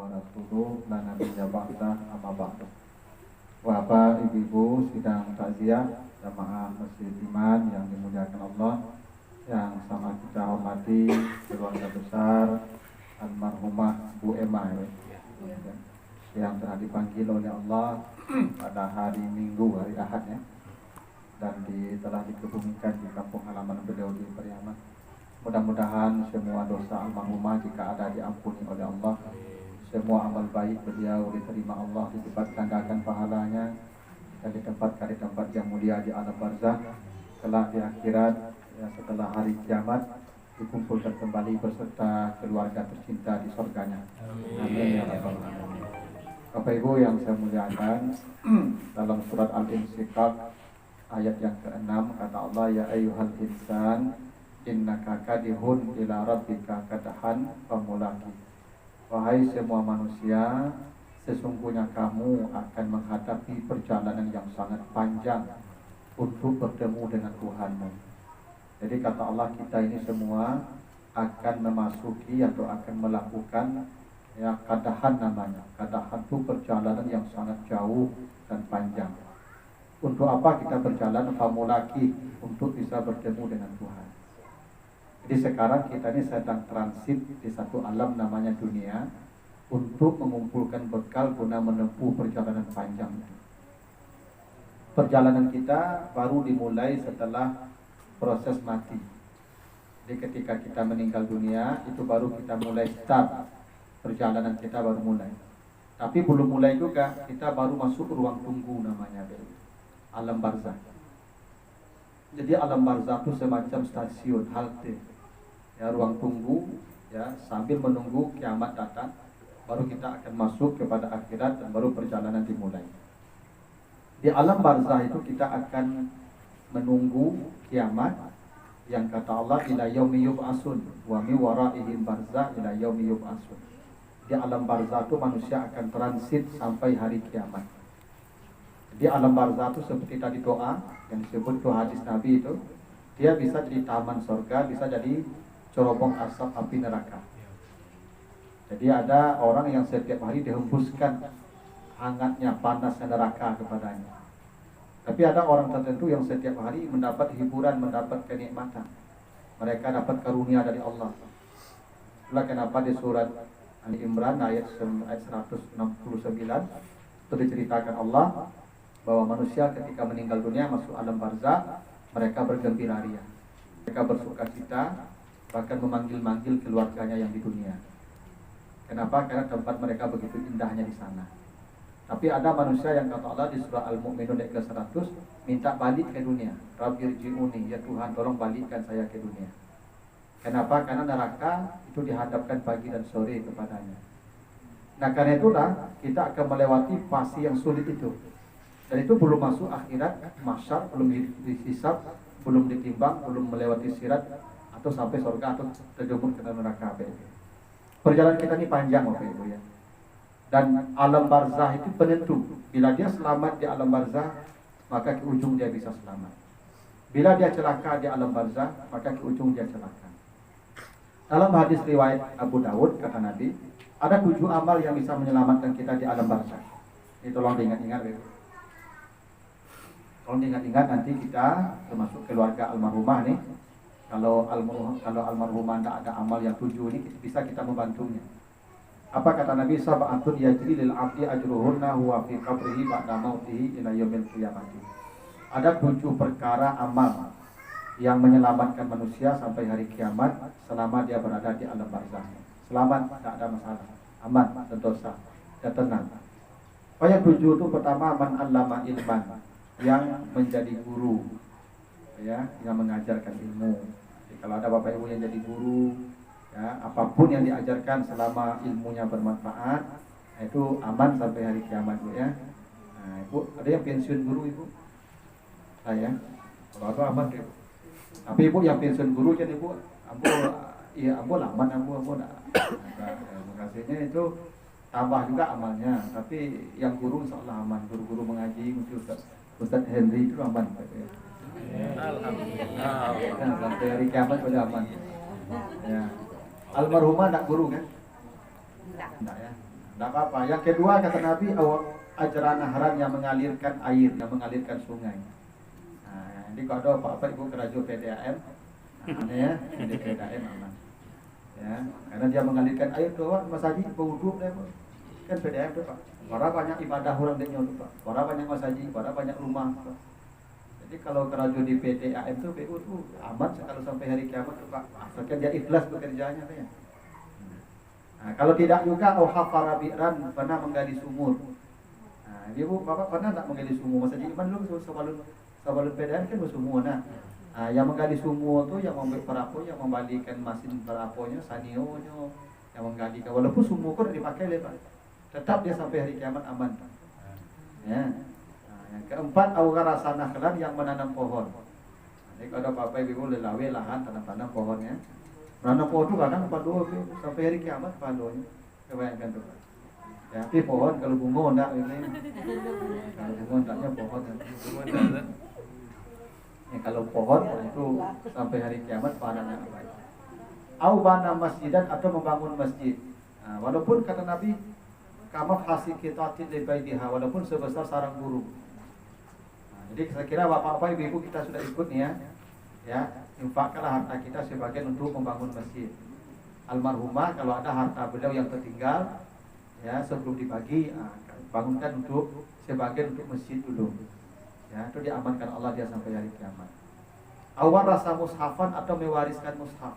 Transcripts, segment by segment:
wa rasuluh la nabiyya ba'da amma ba'du. Bapak, Ibu, sidang takziah jamaah Masjid Iman yang dimuliakan Allah, yang sama kita hormati keluarga besar almarhumah Bu Emma yang telah dipanggil oleh Allah pada hari Minggu, hari Ahad ya, dan telah dikebumikan di kampung halaman beliau di Pariaman. Mudah-mudahan semua dosa almarhumah jika ada diampuni oleh Allah. Semua amal baik beliau diterima Allah, dilipat gandakan pahalanya dan ditempatkan di tempat yang mulia di alam barzakh. Kelak di akhirat ya, setelah hari kiamat dikumpulkan kembali beserta keluarga tercinta di surganya. Amin ya rabbal alamin. Bapak Ibu yang saya muliakan, dalam surat Al-Insyiqaq ayat yang ke-6 kata Allah, ya ayyuhal insan innaka kadihun ila rabbika kadahan famulaki. Wahai semua manusia, sesungguhnya kamu akan menghadapi perjalanan yang sangat panjang untuk bertemu dengan Tuhanmu. Jadi kata Allah, kita ini semua akan memasuki atau akan melakukan ya kadahan namanya. Kadahan itu perjalanan yang sangat jauh dan panjang. Untuk apa kita berjalan? Famulaki, untuk bisa bertemu dengan Tuhan. Jadi sekarang kita ini sedang transit di satu alam namanya dunia untuk mengumpulkan bekal guna menempuh perjalanan panjang itu. Perjalanan kita baru dimulai setelah proses mati. Jadi ketika kita meninggal dunia itu baru kita mulai start, perjalanan kita baru mulai. Tapi belum mulai juga, kita baru masuk ruang tunggu namanya, alam barzakh. Jadi alam barzakh itu semacam stasiun halte, ya, ruang tunggu, ya, sambil menunggu kiamat datang, baru kita akan masuk kepada akhirat dan baru perjalanan dimulai. Di alam barzakh itu kita akan menunggu kiamat yang kata Allah ila yaumi yub'atsun wa mi waraihim barzakh ila yaumi yub'atsun. Di alam barzakh itu manusia akan transit sampai hari kiamat. Di alam barzakh itu seperti tadi doa yang disebut doa hadis Nabi itu, dia bisa jadi taman surga, bisa jadi cerobong asap api neraka. Jadi ada orang yang setiap hari dihembuskan hangatnya panasnya neraka kepadanya. Tapi ada orang tertentu yang setiap hari mendapat hiburan, mendapat kenikmatan. Mereka dapat karunia dari Allah. Itulah kenapa di surat Ali Imran ayat 169 itu diceritakan Allah bahwa manusia ketika meninggal dunia masuk alam barzakh, mereka bergembira ria, mereka bersuka cita, bahkan memanggil-manggil keluarganya yang di dunia. Kenapa? Karena tempat mereka begitu indahnya di sana. Tapi ada manusia yang kata Allah di surah Al-Mu'minun ayat ke-100 minta balik ke dunia. Rabbirji'uni, ya Tuhan tolong balikkan saya ke dunia. Kenapa? Karena neraka itu dihadapkan pagi dan sore kepadanya. Nah karena itulah kita akan melewati fase yang sulit itu. Dan itu belum masuk akhirat, mahsyar, belum dihisab, belum ditimbang, belum melewati sirat atau sampai surga atau terjerumus ke dalam neraka. Perjalanan kita ini panjang Bapak Ibu ya. Dan alam barzakh itu penentu. Bila dia selamat di alam barzakh, maka ke ujung dia bisa selamat. Bila dia celaka di alam barzakh, maka ke ujung dia celaka. Dalam hadis riwayat Abu Dawud kata Nabi, ada 7 amal yang bisa menyelamatkan kita di alam barzakh. Ini tolong diingat-ingat ya. Tolong diingat-ingat, nanti kita termasuk keluarga almarhumah nih. Kalau almarhumah tidak ada amal yang 7 ini bisa kita membantunya. Apa kata Nabi? Sab'atun yajri lil 'abdi ajruhunna huwa fi qabrihi ba'da mautihi ila yaumil qiyamah. Ada 7 perkara amal yang menyelamatkan manusia sampai hari kiamat selama dia berada di alam barzakh. Selamat, tidak ada masalah, aman, sentosa, dan tenang. Yang 7 itu pertama, man 'allama ilman, yang menjadi guru, ya, yang mengajarkan ilmu. Jadi, kalau ada Bapak Ibu yang jadi guru, ya, apapun yang diajarkan selama ilmunya bermanfaat, itu aman sampai hari kiamat Bu ya. Nah, Ibu, ada yang pensiun guru Ibu? Saya, kalau itu aman Ibu. Tapi Ibu yang pensiun guru kan Ibu, ambo aman, ambo nah, makasihnya itu tambah juga amalnya. Tapi yang guru insya Allah aman, guru-guru mengaji, mungkin Ustaz Henry itu aman Pak ya. Alhamdulillah. Sampai hari kiamat sudah aman. Ya. Almarhumah tak guru kan? Enggak ya. Tidak apa-apa. Yang kedua kata Nabi, ajran nahran yang mengalirkan air, yang mengalirkan sungai. Nah, jadi kalau ada apa-apa ibu kerajo PDAM, nah, ya, ini PDAM aman. Ya, karena dia mengalirkan air doang, Mas Haji berwudu deh, kan PDAM tuh Pak. Orang banyak ibadah orang dia tuh Pak. Orang banyak Mas Haji, orang banyak rumah. Pak. Jadi kalau kerajo di PDAM tuh PU tuh aman kalau sampai hari kiamat tuh Pak. Asalkan dia ikhlas bekerjanya tuh ya. Nah, kalau tidak juga hafara bi'ran, pernah menggali sumur. Nah, ibu bapak pernah tak menggali sumur? Masa jadi dulu sebelum PDN kan bersumur. Nah, yang menggali sumur tuh yang membuat perapo, yang membalikan mesin peraponya, sanionya, yang menggali. Walaupun sumur kan dipakai lepas, tetap dia sampai hari kiamat aman. Ya. Nah, yang keempat awara sanah kelan yang menanam pohon. Jadi kalau bapak ibu lelawe lahan tanam pohonnya. Menanam pohon itu kadang padu sampai hari kiamat padunya. Kebayangkan tuh. Ya, tapi pohon kalau bunga enggak ini. Kalau bunga enggaknya pohon. Ya, kalau pohon itu sampai hari kiamat panahnya apa? Au bana masjidan atau membangun masjid. Nah, walaupun kata Nabi kamaf hasikitatin libaitiha, walaupun sebesar sarang burung. Nah, jadi saya kira bapak-bapak ibu-ibu kita sudah ikut nih ya. Ya, infakkanlah harta kita sebagian untuk membangun masjid. Almarhumah kalau ada harta beliau yang tertinggal, ya sebelum dibagi, bangunkan untuk sebagian untuk masjid dulu. Ya, itu diamankan Allah dia sampai hari kiamat. Awal rasa mushafan atau mewariskan mushaf.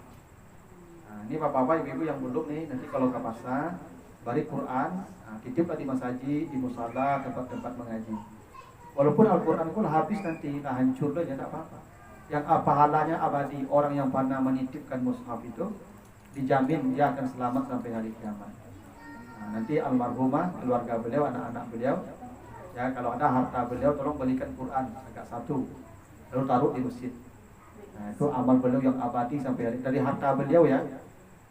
Nah, ini bapak-bapak ibu-ibu yang belum nih, nanti kalau ke pasar, bari Quran, titiplah di masjid, di musala, tempat-tempat mengaji. Walaupun Al-Quran pun habis nanti, hancur lah, ya tak apa-apa. Yang pahalanya abadi, orang yang pernah menitipkan mushaf itu dijamin dia akan selamat sampai hari kiamat. Nah, nanti almarhumah, keluarga beliau, anak-anak beliau, ya kalau ada harta beliau tolong belikan Quran agak satu, lalu taruh di masjid. Nah, itu amal beliau yang abadi sampai hari, dari harta beliau ya,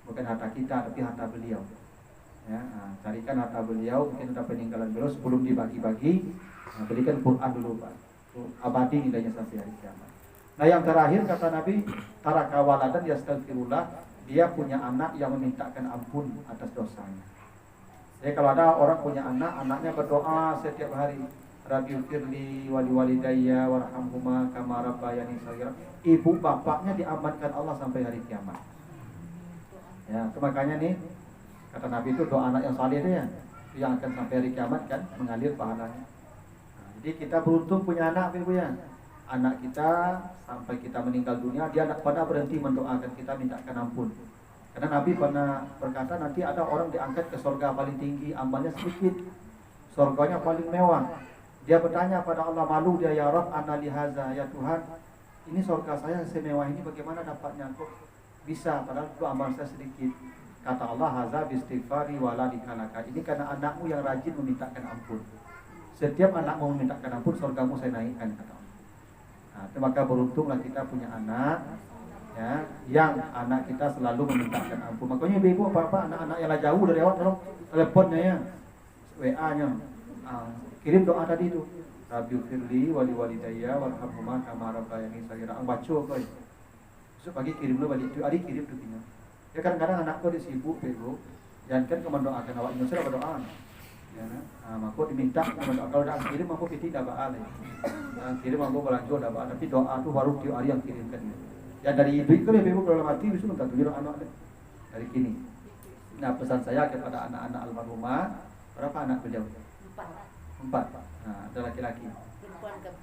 bukan harta kita tapi harta beliau. Ya, carikan harta beliau, mungkin ada peninggalan beliau sebelum dibagi-bagi, belikan Quran dulu Pak. Itu abadi nilainya sampai hari kiamat. Nah yang terakhir kata Nabi, taraka waladan yastaghfirullah, dia punya anak yang memintakan ampun atas dosanya. Jadi kalau ada orang punya anak, anaknya berdoa setiap hari, Rabbi firli wali walidayya warhamhuma kama rabbayani shaghira. Ibu bapaknya diamankan Allah sampai hari kiamat. Ya, itu makanya nih kata Nabi itu doa anak yang saleh itu ya, yang akan sampai hari kiamat kan mengalir pahalanya. Nah, jadi kita beruntung punya anak Ibu ya. Anak kita sampai kita meninggal dunia dia tidak pernah berhenti mendoakan kita mintakan ampun. Karena Nabi pernah berkata nanti ada orang diangkat ke surga paling tinggi, amalnya sedikit, surganya paling mewah. Dia bertanya pada Allah, malu dia, ya Rabb ana lihaza, ya Tuhan ini surga saya semewah ini bagaimana dapatnya? Kok bisa padahal itu amal saya sedikit. Kata Allah, haza bistighfari wala dikalaka. Ini karena anakmu yang rajin memintakan ampun. Setiap anakmu memintakan ampun, surgamu saya naikkan, kata Allah. Nah, maka beruntunglah kita punya anak ya, yang anak kita selalu memintakan ampun. Makanya ibu apa-apa anak-anak yang jauh dari awal tolong teleponnya ya, WA-nya. Kirim doa tadi itu. Rabbi firli wali walidayya warhamhuma kama rabbayani shaghira. Baca koi. Besok pagi kirim dulu balik itu, hari kirim tuh punya. Ya kadang-kadang anakku disibuk ibu. Jangan kan mendoakan awak Indonesia berdoa. Ya, maka diminta kalau dah kirim aku piti dah baal. Kirim aku belanja dah baal, tapi doa tu baru tiap hari yang kirimkan. Ya dari ibu itu lebih ibu kalau mati bisa minta tujuh anak dari kini. Nah pesan saya kepada anak-anak almarhumah, berapa anak beliau? Empat. Nah ada laki-laki.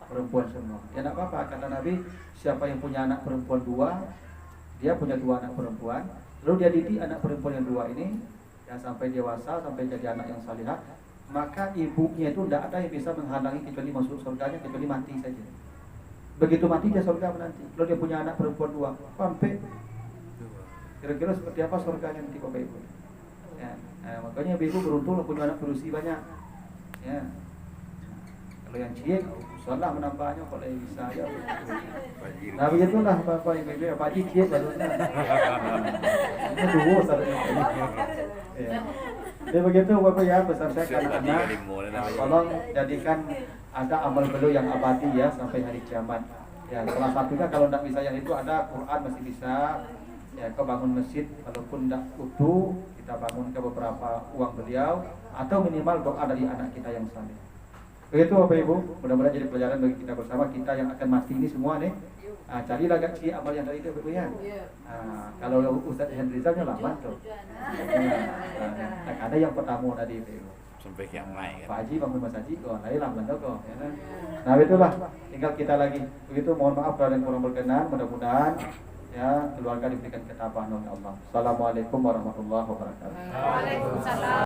Perempuan semua. Ya tidak apa-apa kata Nabi, siapa yang punya anak perempuan dua, dia punya dua anak perempuan, lalu dia didik anak perempuan yang dua ini. Yang sampai dewasa, sampai jadi anak yang salihah, maka ibunya itu tidak ada yang bisa menghalangi kecuali masuk surganya, kecuali mati saja. Begitu mati dia surga menanti. Kalau dia punya anak perempuan dua, sampai kira-kira seperti apa surganya nanti Bapak Ibu. Ya, makanya ibu beruntung punya anak berusia banyak. Ya, kalau yang ciek, salah menambahnya kalau yang bisa ya. Nah begitulah Bapak Ibu ya, Pak Haji ciek barunya. Ini dua saudara. Ya. Jadi begitu Bapak ya, pesan saya ke anak-anak, tolong jadikan ada amal beliau yang abadi ya sampai hari kiamat. Ya, salah satunya kalau tidak bisa yang itu ada Quran masih bisa. Ya, kau bangun masjid walaupun tidak utuh, kita bangun ke beberapa uang beliau atau minimal doa dari anak kita yang saleh. Begitu Bapak Ibu, mudah-mudahan jadi pelajaran bagi kita bersama, kita yang akan mati ini semua nih. Carilah gaji amal yang dari itu Bapak ya. Kalau Ustadz Hendrizalnya lama tuh. Ada yang pertama tadi Bapak Ibu. Sampai yang naik. Pak Haji bangun Mas Haji kok, lain lah bener kok. Ya. Nah itulah, tinggal kita lagi. Begitu, mohon maaf kalau ada yang kurang berkenan, mudah-mudahan ya keluarga diberikan ketabahan oleh Allah. Assalamualaikum warahmatullahi wabarakatuh. Waalaikumsalam.